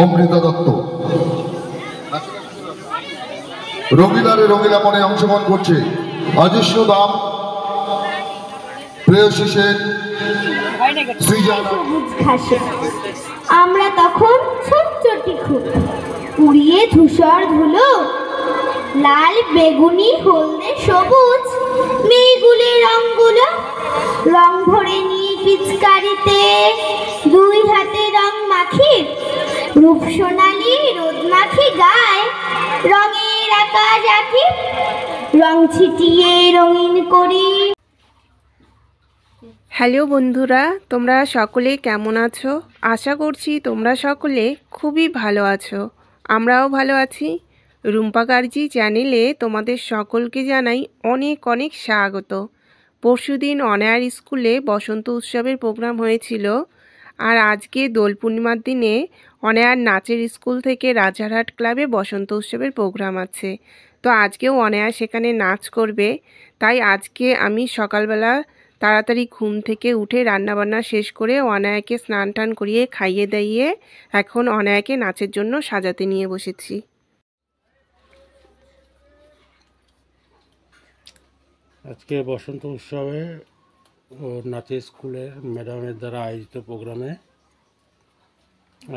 অমৃতা দত্ত রঙিলারে রঙিলা মনে অংশগ্রহণ করছে। অজস্র দাম প্রেয়সী সেন সবুজ ঘাসে আমরা তখন ছোট্ট টিকু উড়িয়ে ধূসর ধুলো লাল বেগুনি হলদে সবুজ মেয়েগুলি রঙগুলো রং ভরে নিয়ে পিচকারিতে দুই হাতে রং মাখি রূপ সোনালি রোদ মাখি গায়ে রঙের আকাশ আঁকি রং ছিটিয়ে রঙিন করি। হ্যালো বন্ধুরা, তোমরা সকলে কেমন আছো? আশা করছি তোমরা সকলে খুবই ভালো আছো। আমরাও ভালো আছি। রুম্পা গার্জি চ্যানেলে তোমাদের সকলকে জানাই অনেক অনেক স্বাগত। পরশুদিন অনায়ার স্কুলে বসন্ত উৎসবের প্রোগ্রাম হয়েছিল, আর আজকে দোল পূর্ণিমার দিনে অনায়ার নাচের স্কুল থেকে রাজারহাট ক্লাবে বসন্ত উৎসবের প্রোগ্রাম আছে। তো আজকেও অনায়া সেখানে নাচ করবে। তাই আজকে আমি সকালবেলা তাড়াতাড়ি ঘুম থেকে উঠে রান্নাবান্না শেষ করে অনায়াকে স্নান টান করিয়ে খাইয়ে দাইয়ে এখন অনায়াকে নাচের জন্য সাজাতে নিয়ে বসেছি। আজকে বসন্ত উৎসবে ও নাচের স্কুলের ম্যাডামের দ্বারা আয়োজিত প্রোগ্রামে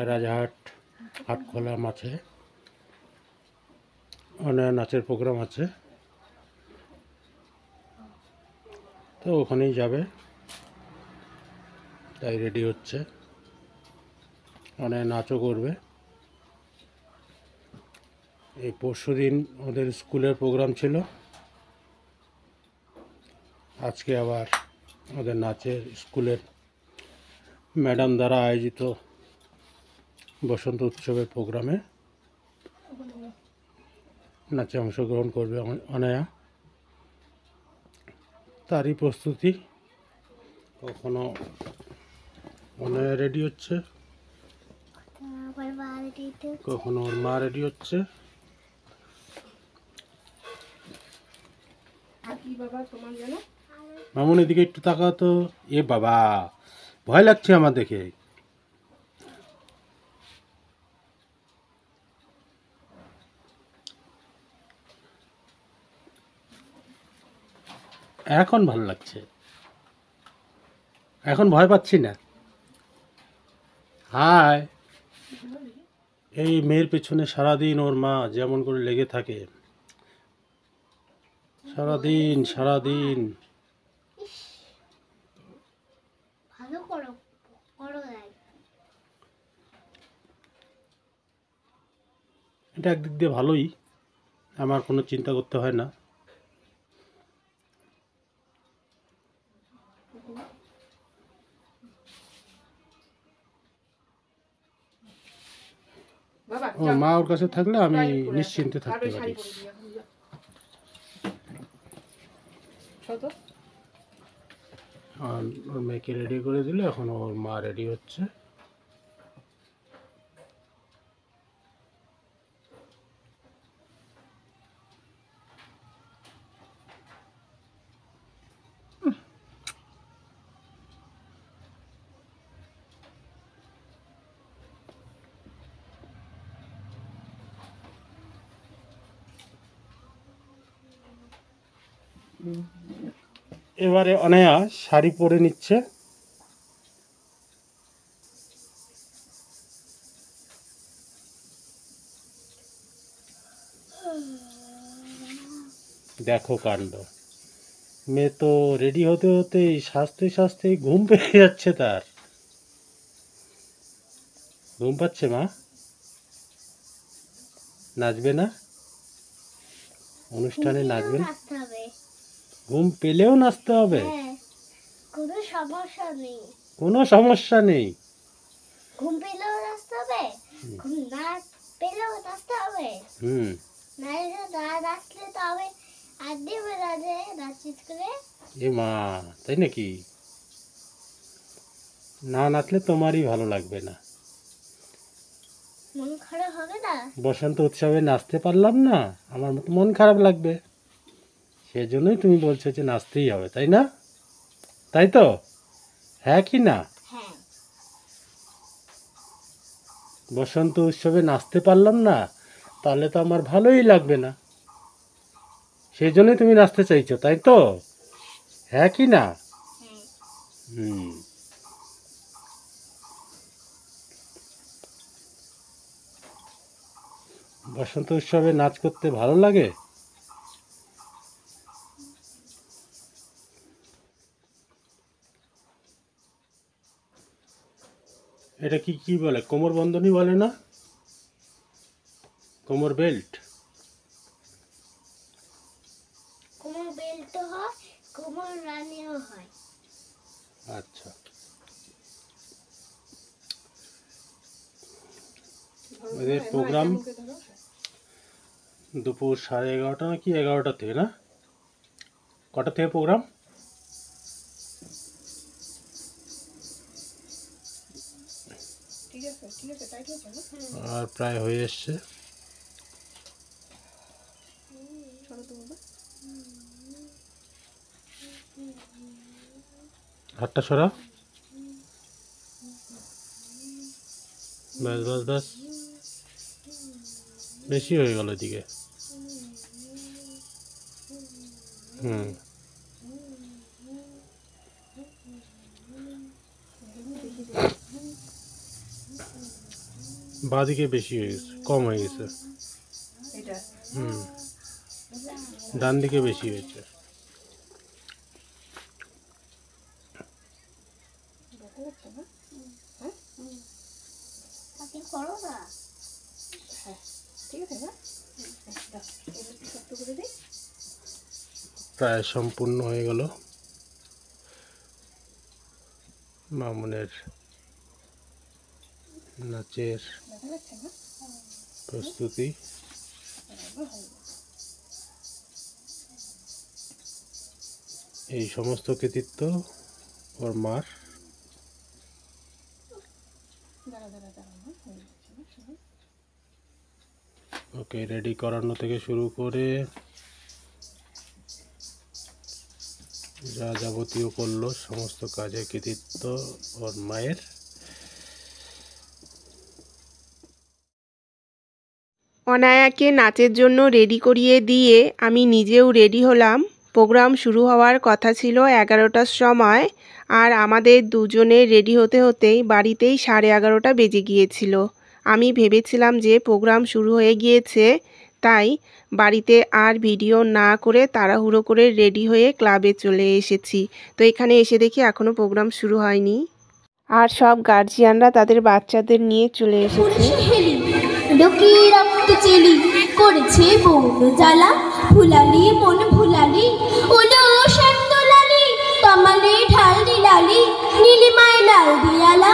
রাজারহাট হাটখোলা মাঠে অনেক নাচের প্রোগ্রাম আছে, তো ওখানেই যাবে, তাই রেডি হচ্ছে। অনেক নাচও করবে। এই পরশুদিন ওদের স্কুলের প্রোগ্রাম ছিল, আজকে আবার ওদের নাচের স্কুলের ম্যাডাম দ্বারা আয়োজিত বসন্ত উৎসবের প্রোগ্রামে নাচে অংশগ্রহণ করবে অনায়া। তারই প্রস্তুতি। কখনো অনায়া রেডি হচ্ছে, কখনো ওর মা রেডি হচ্ছে। মামুন এদিকে একটু তাকাও তো। এ বাবা, ভয় লাগছে আমার দেখে। এখন ভালো লাগছে, এখন ভয় পাচ্ছি না। হায়, এই মেয়ের পেছনে সারাদিন ওর মা যেমন করে লেগে থাকে, সারাদিন সারাদিন। এটা একদিক দিয়ে ভালোই, আমার কোনো চিন্তা করতে হয় না। ওর মা ওর কাছে থাকলে আমি নিশ্চিন্তে থাকতে পারি। আর ওর মেয়েকে রেডি করে দিলে এখন ওর মা রেডি হচ্ছে। এবারে অনায়া শাড়ি পরে নিচ্ছে। দেখো কাণ্ড, মেয়ে তো রেডি হতে হতে সাজতে সাজতে ঘুম পেয়ে যাচ্ছে। তার ঘুম পাচ্ছে। মা নাচবে না? অনুষ্ঠানে নাচবে না? ঘুম পেলেও নাচতে হবে? কোনো সমস্যা নেই, কোনো সমস্যা নেই। ঘুম পেলেও নাচতে হবে, ঘুম না পেলেও নাচতে হবে। নাচলে তো হবে আর দেবে নাচিস করে। এ মা, তাই নাকি? না নাচলে তোমারই ভালো লাগবে না, মন খারাপ হবে না। বসন্ত উৎসবে নাচতে পারলাম না, আমার মতো মন খারাপ লাগবে। সেজন্যই তুমি বলছো যে নাচতেই হবে, তাই না? তাই তো? হ্যাঁ কি না? হ্যাঁ। বসন্ত উৎসবে নাচতে পারলাম না, তাহলে তো আমার ভালোই লাগবে না। সেই জন্যই তুমি নাচতে চাইছো, তাই তো? হ্যাঁ কি না? হুম। বসন্ত উৎসবে নাচ করতে ভালো লাগে? এটা কি কি বলে, কোমর বন্ধনী বলে না? কোমর বেল্ট? কোমর বেল্ট হয়, কোমর রানিও হয়। আচ্ছা। এদের প্রোগ্রাম দুপুর 11:30 নাকি 11টা থেকে, না? কটা থেকে প্রোগ্রাম? আর প্রায় হয়ে এসছে। হাতটা সরা। ব্যাস ব্যাস ব্যাস, বেশি হয়ে গেল এদিকে। হুম। বাঁদিকে বেশি হয়ে গেছে, কম হয়ে গেছে। হুম, ডান দিকে বেশি হয়েছে। তাকে করো না। প্রায় সম্পূর্ণ হয়ে গেল মামুনের নাচের প্রস্তুতি। এই সমস্ত কৃতিত্ব ওর মার। ওকে রেডি করানো থেকে শুরু করে যা যাবতীয় করলো, সমস্ত কাজের কৃতিত্ব ওর মায়ের। অনায়াকে নাচের জন্য রেডি করিয়ে দিয়ে আমি নিজেও রেডি হলাম। প্রোগ্রাম শুরু হওয়ার কথা ছিল 11টার সময়, আর আমাদের দুজনের রেডি হতে হতেই বাড়িতেই 11:30 বেজে গিয়েছিল। আমি ভেবেছিলাম যে প্রোগ্রাম শুরু হয়ে গিয়েছে, তাই বাড়িতে আর ভিডিও না করে তাড়াহুড়ো করে রেডি হয়ে ক্লাবে চলে এসেছি। তো এখানে এসে দেখি এখনও প্রোগ্রাম শুরু হয়নি, আর সব গার্জিয়ানরা তাদের বাচ্চাদের নিয়ে চলে এসেছে। লুকিয়ে রক্ত চেলি করেছে বৌন জ্বালা, ভুলালি মন ভুলালি ওলো শ্যামদোলালি, কামালে ঢাল নীলালি নীলিমায় লাল দিয়ালা,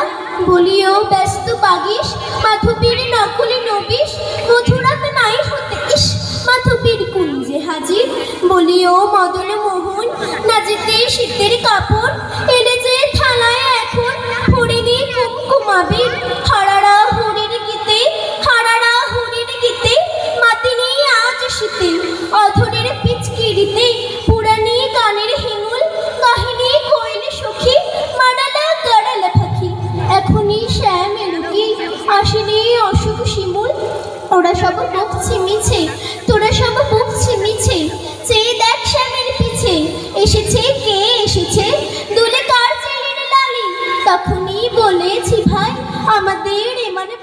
বলিও ব্যস্ত বাগিস মাধবীর নকুলি নবিস, মধুরাতে নাই হতে ইস মাধবীর কুঞ্জে হাজির, বলিও মদন মোহন নাজিতে শীতের কাপড়, এলে যে থালায় এখন হরিণী কুমকুমাবির, হারারা হরিণ গীতে হারারা হরিণ গীতে মাতিনি আজ শীতে, অধরের পিচকিরিতে পুরানি গানের হিঙুল, কাহিনী কোয়েল সখী মাডালা গাড়ালা পাখি, এখনই শ্যাম এলুকি আসেনি অসুখ শিমুল, ওরা সব বকছে মিছে তোরা সব বকছে মিছে, চেয়ে দেখ শ্যামের পিছে এসেছে কে এসেছে, দুলে কার চেলির লালি, তখনই বলেছি ভাই আমাদের এমানে।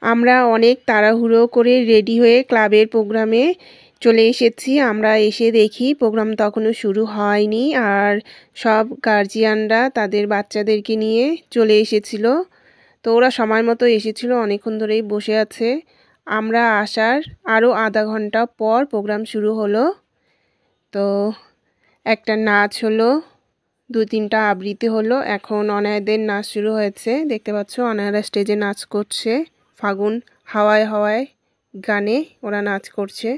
আমরা অনেক তাড়াহুড়ো করে রেডি হয়ে ক্লাবের প্রোগ্রামে চলে এসেছি। আমরা এসে দেখি প্রোগ্রাম তখনও শুরু হয়নি, আর সব গার্জিয়ানরা তাদের বাচ্চাদেরকে নিয়ে চলে এসেছিল। তো ওরা সময় মতো এসেছিল, অনেকক্ষণ ধরেই বসে আছে। আমরা আসার আরও আধা ঘন্টা পর প্রোগ্রাম শুরু হলো। তো একটা নাচ হলো, 2-3টা আবৃত্তি হলো। এখন অনায়াদের নাচ শুরু হয়েছে, দেখতে পাচ্ছ অনায়ারা স্টেজে নাচ করছে। ফাগুন হাওয়ায় হাওয়ায় গানে ওরা নাচ করছে।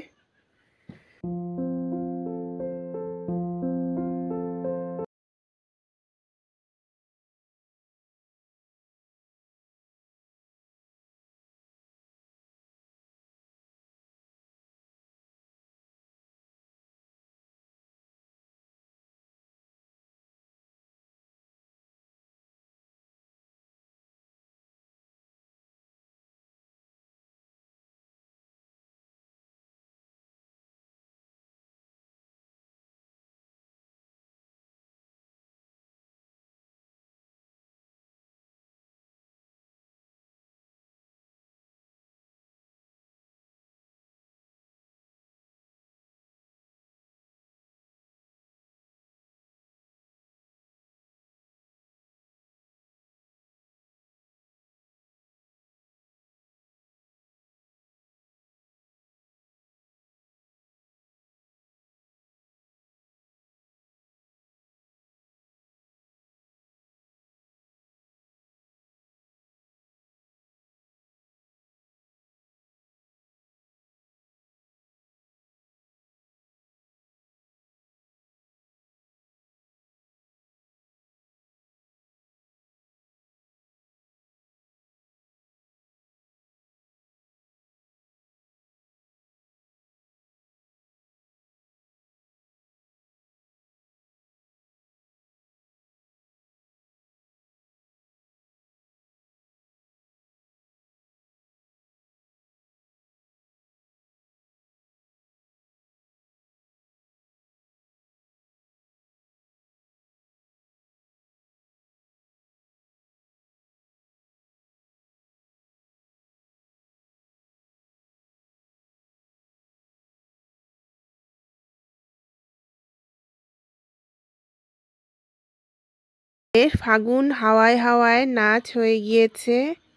ফাগুন হাওয়ায় হাওয়ায় নাচ হয়ে গিয়েছে।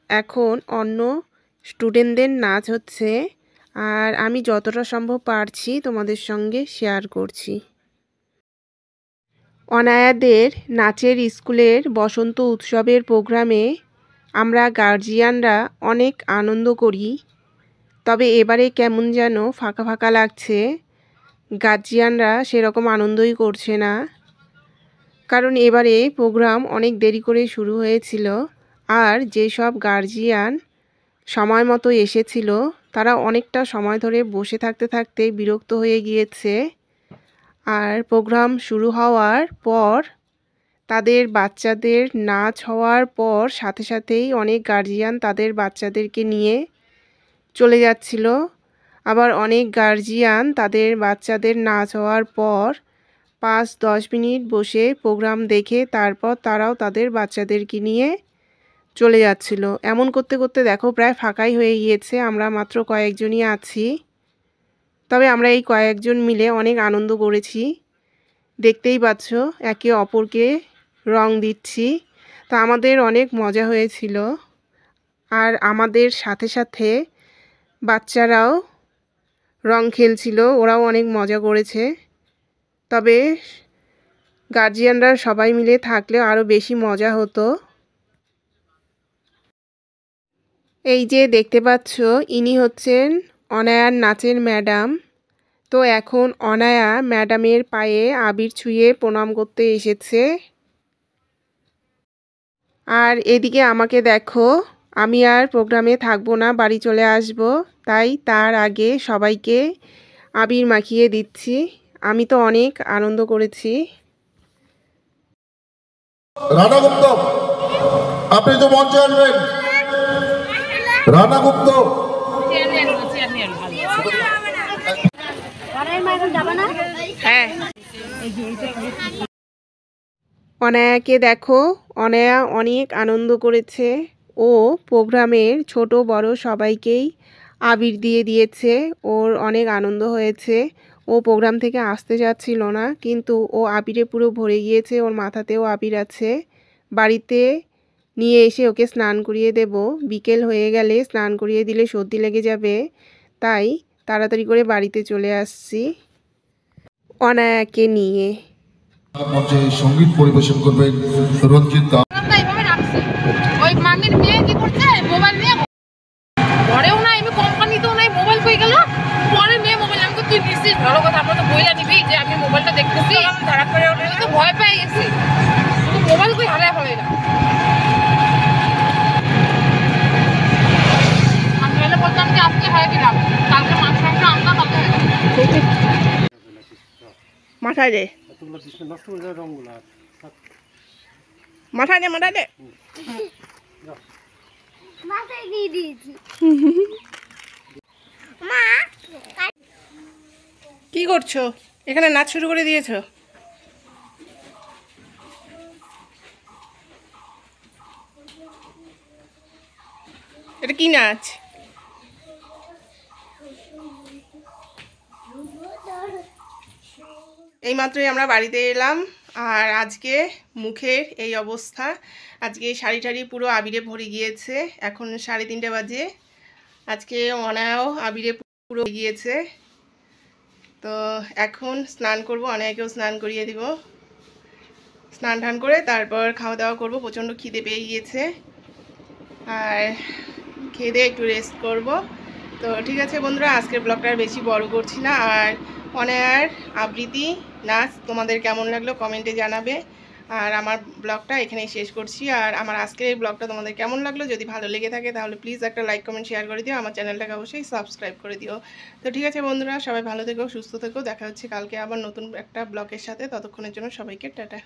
এখন অন্য স্টুডেন্টদের নাচ হচ্ছে, আর আমি যতটা সম্ভব পারছি তোমাদের সঙ্গে শেয়ার করছি। অনায়াদের নাচের স্কুলের বসন্ত উৎসবের প্রোগ্রামে আমরা গার্জিয়ানরা অনেক আনন্দ করি, তবে এবারে কেমন যেন ফাঁকা ফাঁকা লাগছে। গার্জিয়ানরা সেরকম আনন্দই করছে না, কারণ এবারে প্রোগ্রাম অনেক দেরি করে শুরু হয়েছিল, আর যেসব গার্জিয়ান সময় মতো এসেছিল তারা অনেকটা সময় ধরে বসে থাকতে থাকতে বিরক্ত হয়ে গিয়েছে। আর প্রোগ্রাম শুরু হওয়ার পর তাদের বাচ্চাদের নাচ হওয়ার পর সাথে সাথেই অনেক গার্জিয়ান তাদের বাচ্চাদেরকে নিয়ে চলে যাচ্ছিল। আবার অনেক গার্জিয়ান তাদের বাচ্চাদের নাচ হওয়ার পর 5-10 মিনিট বসে প্রোগ্রাম দেখে তারপর তারাও তাদের বাচ্চাদেরকে নিয়ে চলে যাচ্ছিল। এমন করতে করতে দেখো প্রায় ফাঁকাই হয়ে গিয়েছে, আমরা মাত্র কয়েকজনই আছি। তবে আমরা এই কয়েকজন মিলে অনেক আনন্দ করেছি। দেখতেই পাচ্ছ একে অপরকে রং দিচ্ছি, তা আমাদের অনেক মজা হয়েছিল। আর আমাদের সাথে সাথে বাচ্চারাও রং খেলছিল, ওরাও অনেক মজা করেছে। তবে গার্জিয়ানরা সবাই মিলে থাকলে আরও বেশি মজা হতো। এই যে দেখতে পাচ্ছ ইনি হচ্ছেন অনায়ার নাচের ম্যাডাম। তো এখন অনায়া ম্যাডামের পায়ে আবির ছুঁয়ে প্রণাম করতে এসেছে। আর এদিকে আমাকে দেখো, আমি আর প্রোগ্রামে থাকবো না, বাড়ি চলে আসব, তাই তার আগে সবাইকে আবির মাখিয়ে দিচ্ছি। আমি তো অনেক আনন্দ করেছি। রানা গুপ্ত, আপনি তো মঞ্চে আসবেন। রানা গুপ্ত, হ্যাঁ, অনায়াকে দেখো, অনায়া অনেক আনন্দ করেছে। ও প্রোগ্রামের ছোট বড় সবাইকেই আবির দিয়ে দিয়েছে, ওর অনেক আনন্দ হয়েছে। ও প্রোগ্রাম থেকে আসতে যাচ্ছিল না, কিন্তু ও আবিরে পুরো ভরে গিয়েছে, ওর মাথাতেও আবির আছে। বাড়িতে নিয়ে এসে ওকে স্নান করিয়ে দেব, বিকেল হয়ে গেলে স্নান করিয়ে দিলে সর্দি লেগে যাবে, তাই তাড়াতাড়ি করে বাড়িতে চলে আসছি অনায়াকে নিয়ে। মঞ্চে সঙ্গীত পরিবেশন করবেন রঞ্জিত দা। এইভাবে রাখছি ওই মামির মেয়ে কি করছে মোবাইল নিয়ে ঘরেও নাই, আমি কোম্পানিতেও নাই, মোবাইল কই গেল। পরে মেয়ে মোবাইল আমাকে তুই নিশ্চিত ভালো কথা, আমরা তো বইলা নিবি যে আমি মোবাইলটা দেখতেছি, ধরা করে ওঠে তো ভয় পেয়ে গেছি, মোবাইল কই হারায় ফেলে না। আমি এলে বলতাম যে আজকে হয়ে দিলাম, কালকে মাছ মাংস আমরা কালকে মাথায় দে, মাথায় দে, মাথায় দে। মাথায় দিয়ে দিয়েছি। মা, কি করছো এখানে? নাচ শুরু করে দিয়েছো? এটা কি নাচ? এইমাত্রই আমরা বাড়িতে এলাম, আর আজকে মুখের এই অবস্থা। আজকে শাড়ি টাড়ি পুরো আবিরে ভরে গিয়েছে। এখন 3:30 বাজে। আজকে অনায়াও আবিরে পুরো গিয়েছে। তো এখন স্নান করব, অনায়াকেও স্নান করিয়ে দিব। স্নান টান করে তারপর খাওয়া দাওয়া করব, প্রচণ্ড খিদে পেয়ে গিয়েছে, আর খেয়ে দিয়ে একটু রেস্ট করব। তো ঠিক আছে বন্ধুরা, আজকের ব্লগটা আর বেশি বড় করছি না। আর অনায়ার আবৃত্তি নাচ তোমাদের কেমন লাগলো কমেন্টে জানাবে। আর আমার ব্লগটা এখানেই শেষ করছি। আর আমার আজকের এই ব্লগটা তোমাদের কেমন লাগলো, যদি ভালো লেগে থাকে তাহলে প্লিজ একটা লাইক কমেন্ট শেয়ার করে দিও, আমার চ্যানেলটাকে অবশ্যই সাবস্ক্রাইব করে দিও। তো ঠিক আছে বন্ধুরা, সবাই ভালো থেকো, সুস্থ থেকো, দেখা হচ্ছে কালকে আবার নতুন একটা ব্লগের সাথে। ততক্ষণের জন্য সবাইকে টাটা।